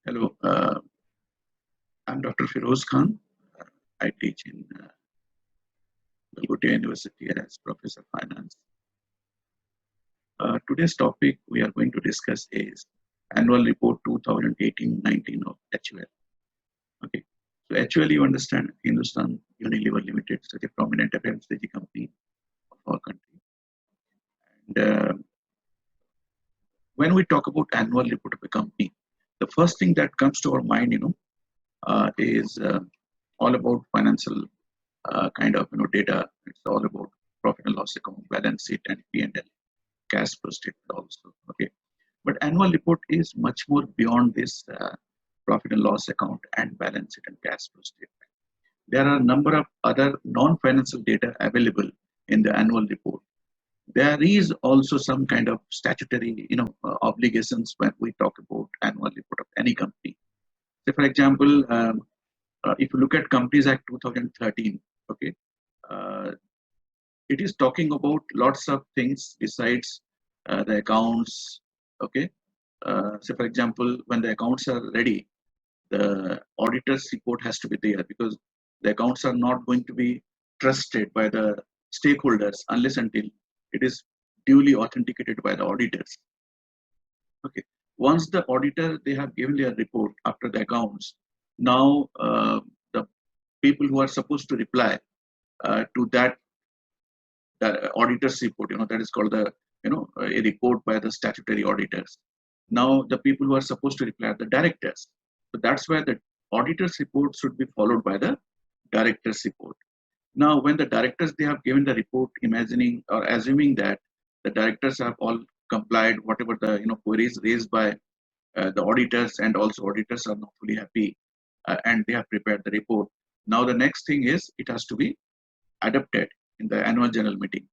Hello, I'm Dr. Firoz Khan. I teach in Golgotia University as Professor of Finance. Today's topic we are going to discuss is Annual Report 2018-19 of HUL. Okay, so HUL, you understand, Hindustan Unilever Limited, such a prominent FMCG company of our country. And when we talk about annual report of a company, the first thing that comes to our mind, is all about financial kind of data. It's all about profit and loss account, balance sheet, and P&L, cash flow statement also. Okay, but annual report is much more beyond this profit and loss account and balance sheet and cash flow statement. There are a number of other non-financial data available in the annual report. There is also some kind of statutory, obligations when we talk about annual report of any company. So, for example, if you look at Companies Act 2013, okay, it is talking about lots of things besides the accounts. Okay, so for example, when the accounts are ready, the auditor's report has to be there because the accounts are not going to be trusted by the stakeholders unless until it is duly authenticated by the auditors. Okay, once the auditor they have given their report after the accounts, now the people who are supposed to reply to that the auditor's report, that is called the a report by the statutory auditors. Now the people who are supposed to reply are the directors. So that's why the auditor's report should be followed by the director's report. Now when the directors they have given the report, imagining or assuming that the directors have all complied whatever the queries raised by the auditors, and also auditors are not fully happy and they have prepared the report. Now the next thing is it has to be adopted in the annual general meeting.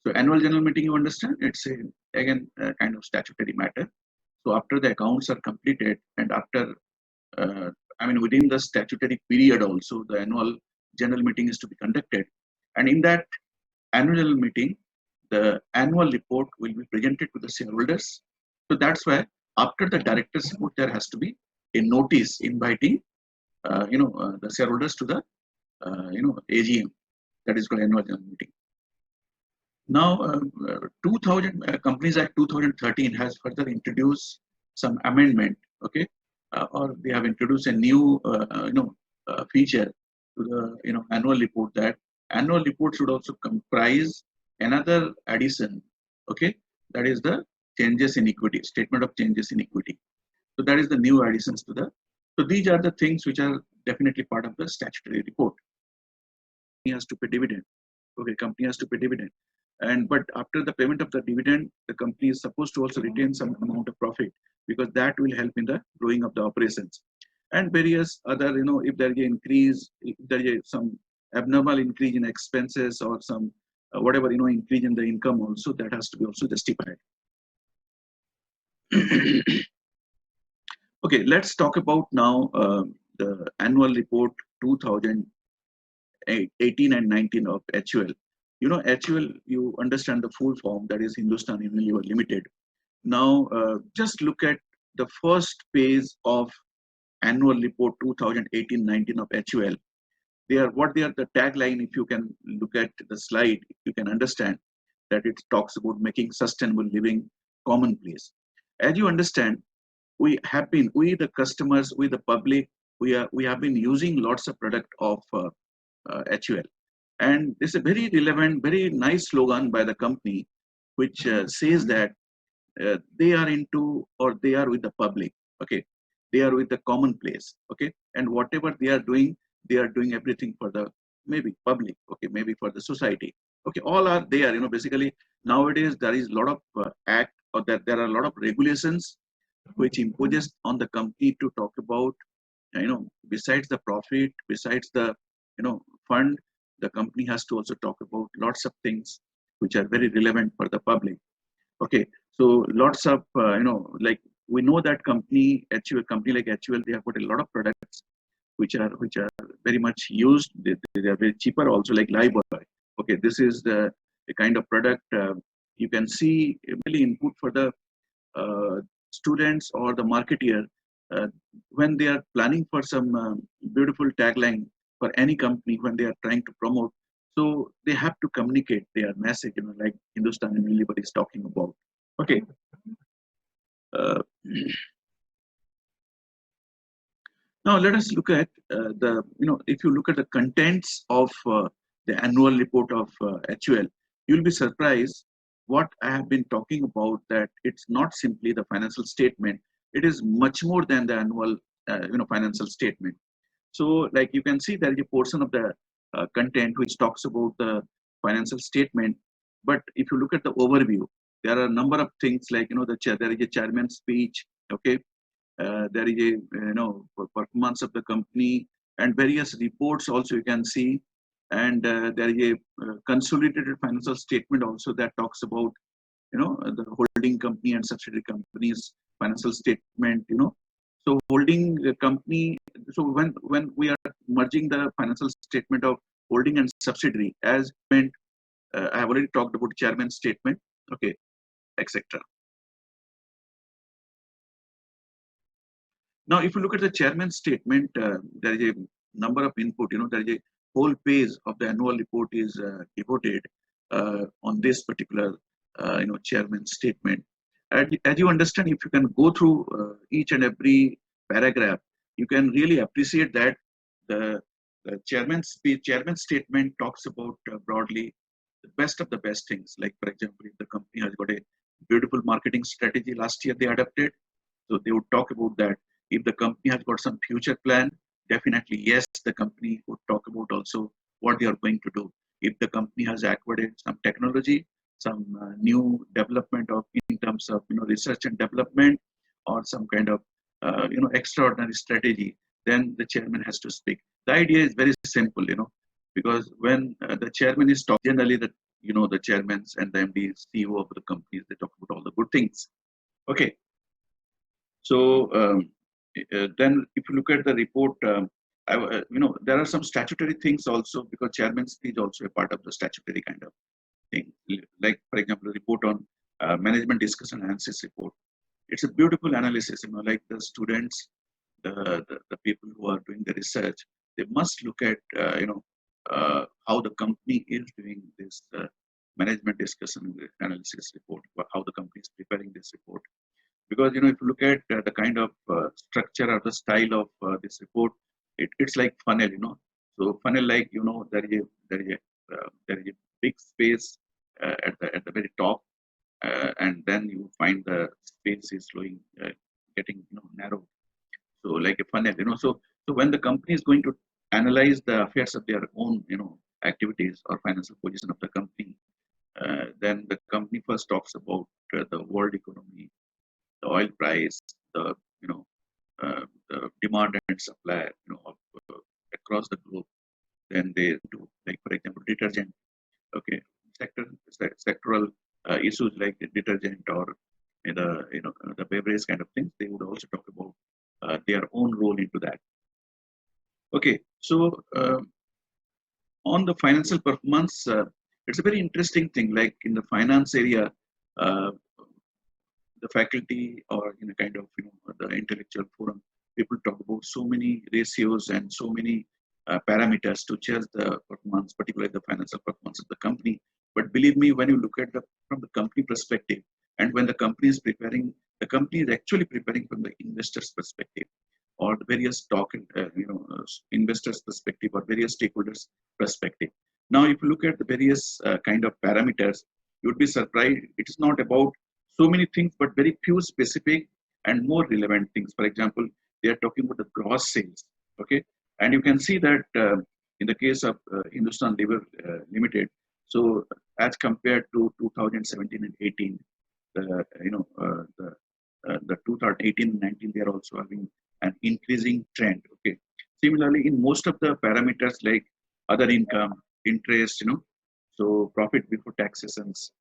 So annual general meeting, you understand, it's again a kind of statutory matter. So after the accounts are completed and after, within the statutory period also, the annual general meeting is to be conducted. And in that annual general meeting, the annual report will be presented to the shareholders. So that's why after the director's report, there has to be a notice inviting, the shareholders to the, AGM, that is called annual general meeting. Now, 2000 Companies Act 2013 has further introduced some amendment, okay, or they have introduced a new, feature to the, annual report, that annual report should also comprise another addition, okay, that is the changes in equity, statement of changes in equity. So that is the new additions to the. So these are the things which are definitely part of the statutory report. Company has to pay dividend. Okay, company has to pay dividend. And but after the payment of the dividend, the company is supposed to also retain some amount of profit because that will help in the growing of the operations. And various other, if there is an increase, if there is some abnormal increase in expenses or some whatever, increase in the income also, that has to be also justified. Okay, let's talk about now the annual report 2018 and 19 of HUL. HUL, you understand the full form, that is Hindustan Unilever Limited. Now, just look at the first page of annual report 2018-19 of HUL. What they are the tagline, if you can look at the slide, you can understand that it talks about making sustainable living commonplace. As you understand, we the customers, we the public, we have been using lots of product of HUL. And this is a very relevant, very nice slogan by the company, which says that they are into, or they are with the public. Okay, they are with the commonplace. Okay, and whatever they are doing everything for the maybe public. Okay, maybe for the society. Okay, all are there. Basically nowadays there is a lot of act, or that there are a lot of regulations which imposes on the company to talk about, besides the profit, besides the, fund, the company has to also talk about lots of things which are very relevant for the public. Okay, so lots of, like we know that company like HUL, they have got a lot of products which are very much used. They are very cheaper also, like Lifebuoy. Okay, this is the kind of product you can see really input for the students or the marketeer. uh, when they are planning for some beautiful tagline for any company when they are trying to promote, so they have to communicate their message, like Hindustan Unilever is talking about. Okay. uh, Now let us look at if you look at the contents of the annual report of HUL, you'll be surprised what I have been talking about, that it's not simply the financial statement, it is much more than the annual financial statement. So like you can see there is a portion of the content which talks about the financial statement, but if you look at the overview, there are a number of things like there is a chairman's speech, okay, there is a performance of the company and various reports also you can see, and there is a consolidated financial statement also that talks about the holding company and subsidiary companies financial statement. So holding company, so when we are merging the financial statement of holding and subsidiary, as meant, I have already talked about chairman's statement, okay, etc. Now, if you look at the chairman's statement, there is a number of input. There is a whole page of the annual report is devoted on this particular, chairman's statement. And as you understand, if you can go through each and every paragraph, you can really appreciate that the chairman's speech, chairman's statement talks about broadly the best of the best things. Like, for example, if the company has got a beautiful marketing strategy last year they adopted, so they would talk about that. If the company has got some future plan, definitely yes, the company would talk about also what they are going to do. If the company has acquired some technology, some new development of in terms of research and development, or some kind of extraordinary strategy, then the chairman has to speak. The idea is very simple, because when the chairman is talking, generally the chairmen and the MD, CEO of the companies, they talk about all the good things. Okay. So then, if you look at the report, there are some statutory things also, because chairman's speech also a part of the statutory kind of thing. Like, for example, the report on management discussion analysis report. It's a beautiful analysis. Like the students, the people who are doing the research, they must look at how the company is doing this management discussion analysis report, how the company is preparing this report. Because if you look at the kind of structure or the style of this report, it's like funnel. So funnel, like there is a big space at the very top, and then you find the space is slowing, getting narrow. So like a funnel. So when the company is going to analyze the affairs of their own activities or financial position of the company, then the company first talks about the world economy, the oil price, the the demand and supply, across the globe. Then they do, like, for example, detergent. Okay, sectoral issues like the detergent or the beverage kind of things. They would also talk about their own role into that. Okay, so on the financial performance, it's a very interesting thing. Like in the finance area, uh, the faculty or in a kind of the intellectual forum, people talk about so many ratios and so many parameters to judge the performance, particularly the financial performance of the company. But believe me, when you look at from the company perspective, and when the company is preparing, the company is actually preparing from the investor's perspective, or the various stock investors perspective, or various stakeholders perspective. Now if you look at the various kind of parameters, you would be surprised. It is not about so many things, but very few specific and more relevant things. For example, they are talking about the gross sales. Okay, and you can see that in the case of Hindustan Lever Limited, so as compared to 2017 and 18, the 2018 and 19, they are also having an increasing trend. Okay, similarly in most of the parameters like other income, interest, so profit before taxations,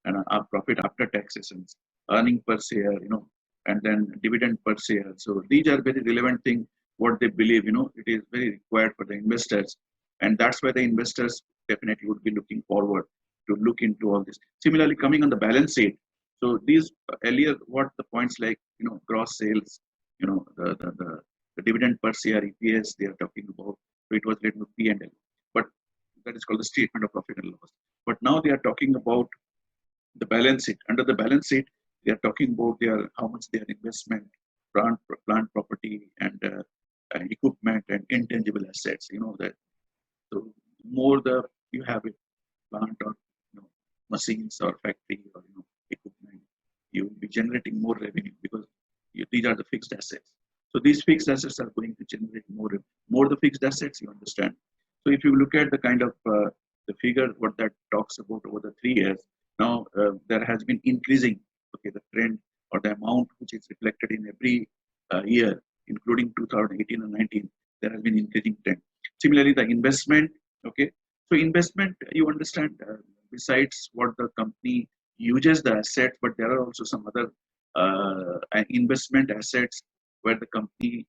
and profit after taxations, earning per share, and then dividend per share. So these are very relevant thing. What they believe, it is very required for the investors, and that's why the investors definitely would be looking forward to look into all this. Similarly, coming on the balance sheet. So these earlier, what the points like, gross sales, the dividend per share EPS they are talking about. So it was related to P&L, but that is called the statement of profit and loss. But now they are talking about the balance sheet. Under the balance sheet, they are talking about their how much their investment, plant property, and equipment and intangible assets. That so more the you have a plant or machines or factory or equipment, you will be generating more revenue because these are the fixed assets. So these fixed assets are going to generate more the fixed assets. You understand? So if you look at the kind of the figure what that talks about over the 3 years, now there has been increasing. Okay, the trend or the amount which is reflected in every year, including 2018 and 19, there has been increasing trend. Similarly, the investment. Okay, so investment, you understand, besides what the company uses the asset, but there are also some other investment assets where the company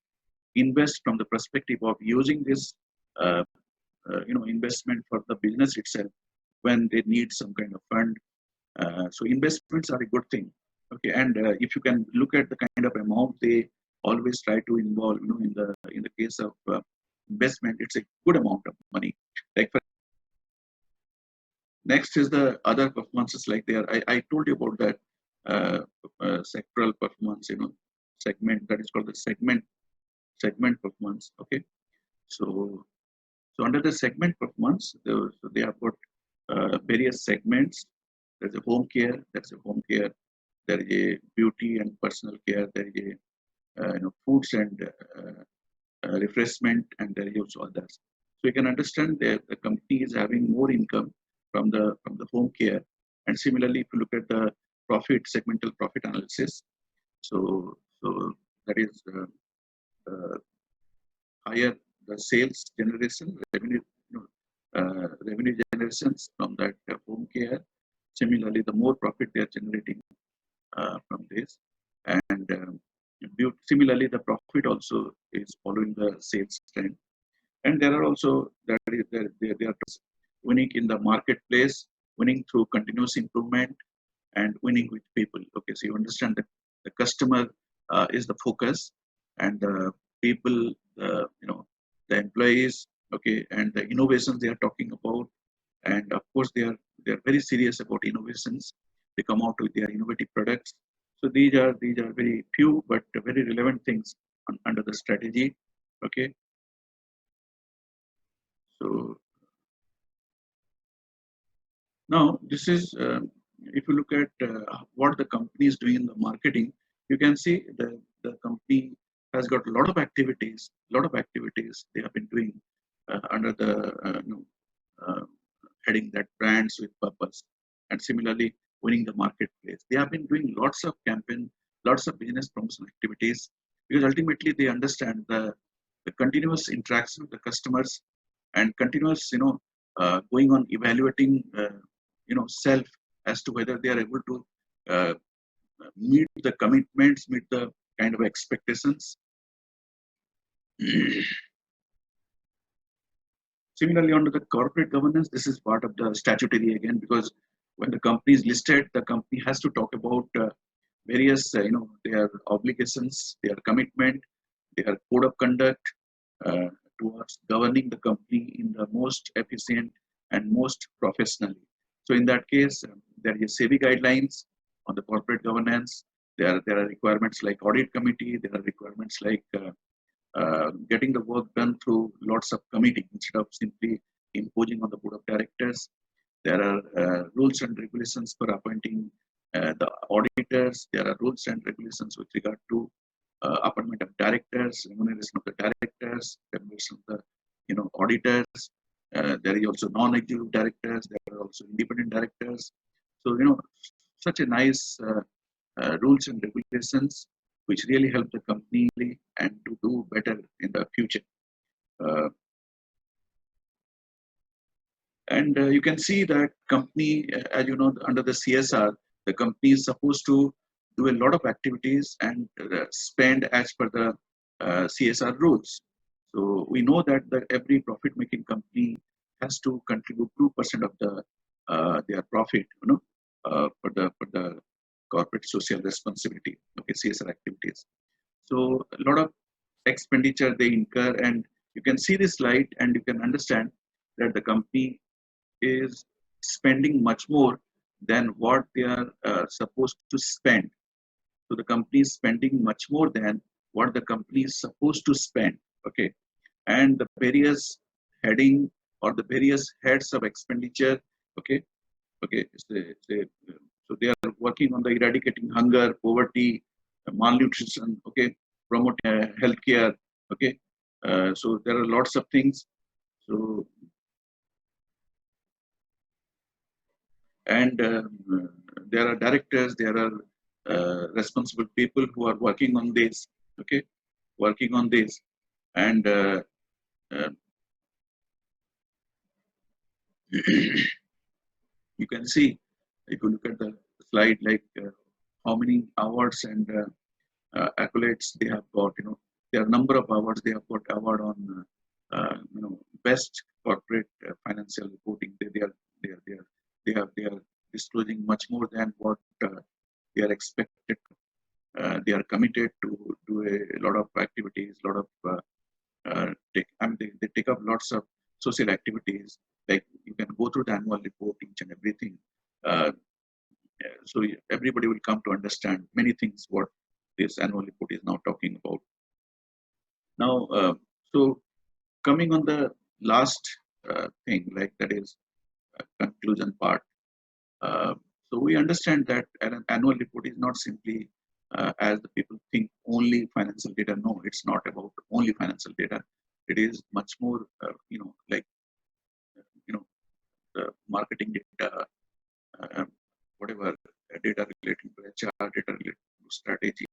invests from the perspective of using this investment for the business itself when they need some kind of fund. So investments are a good thing. Okay, and if you can look at the kind of amount they always try to involve, in the case of investment, it's a good amount of money. Like next is the other performances like there. I told you about that sectoral performance, segment that is called the segment performance. Okay, so under the segment performance, so they have got various segments. There's a home care. There's a home care. There is a beauty and personal care. There is a foods and refreshment, and there is also others. So you can understand that the company is having more income from the home care. And similarly, if you look at the segmental profit analysis, so that is higher the sales generation, revenue generations from that home care. Similarly, the more profit they are generating from this, and similarly, the profit also is following the sales trend. And there are also they are winning in the marketplace, winning through continuous improvement, and winning with people. Okay, so you understand that the customer is the focus, and the people, the employees, okay, and the innovations they are talking about, and of course they are very serious about innovations. They come out with their innovative products. So these are very few but very relevant things under the strategy. Okay, so now this is if you look at what the company is doing in the marketing, you can see the company has got a lot of activities. They have been doing under the uh, heading that brands with purpose, and similarly winning the marketplace. They have been doing lots of campaign, lots of business promotion activities, because ultimately they understand the continuous interaction with the customers and continuous going on evaluating self as to whether they are able to uh, meet the commitments, meet the kind of expectations. Similarly, under the corporate governance, this is part of the statutory again, because when the company is listed, the company has to talk about various, their obligations, their commitment, their code of conduct uh, towards governing the company in the most efficient and most professionally. So in that case, there is SEBI guidelines on the corporate governance. There are requirements like audit committee. There are requirements like getting the work done through lots of committee instead of simply imposing on the board of directors. There are rules and regulations for appointing the auditors. There are rules and regulations with regard to appointment of directors, remuneration of the directors, remuneration of the auditors. There is also non-executive directors. There are also independent directors. So such a nice rules and regulations which really help the company and to do better in the future. Uh, and you can see that company, as you know, under the CSR, the company is supposed to do a lot of activities and spend as per the CSR rules. So we know that every profit-making company has to contribute 2% of their profit, for the corporate social responsibility, okay, CSR activities. So a lot of expenditure they incur, and you can see this slide and you can understand that the company is spending much more than what they are supposed to spend. So the company is spending much more than what the company is supposed to spend. Okay, and the various heading or the various heads of expenditure. Okay, okay, so they are working on the eradicating hunger, poverty, malnutrition. Okay, promoting healthcare. Okay, so there are lots of things. So and there are directors, there are responsible people who are working on this. Okay, working on this, and uh, you can see if you look at the slide, like how many awards and accolades they have got. There are number of awards. They have got award on best corporate financial reporting. They are disclosing much more than what they are expected. They are committed to do a lot of activities, lot of they take up lots of social activities. Like you can go through the annual report, each and everything. Uh, so everybody will come to understand many things what this annual report is now talking about. Now, so coming on the last thing, like that is conclusion part. Uh, so we understand that an annual report is not simply as the people think only financial data. No, it's not about only financial data. It is much more, like you know the marketing data, whatever data relating to HR, data related to strategy,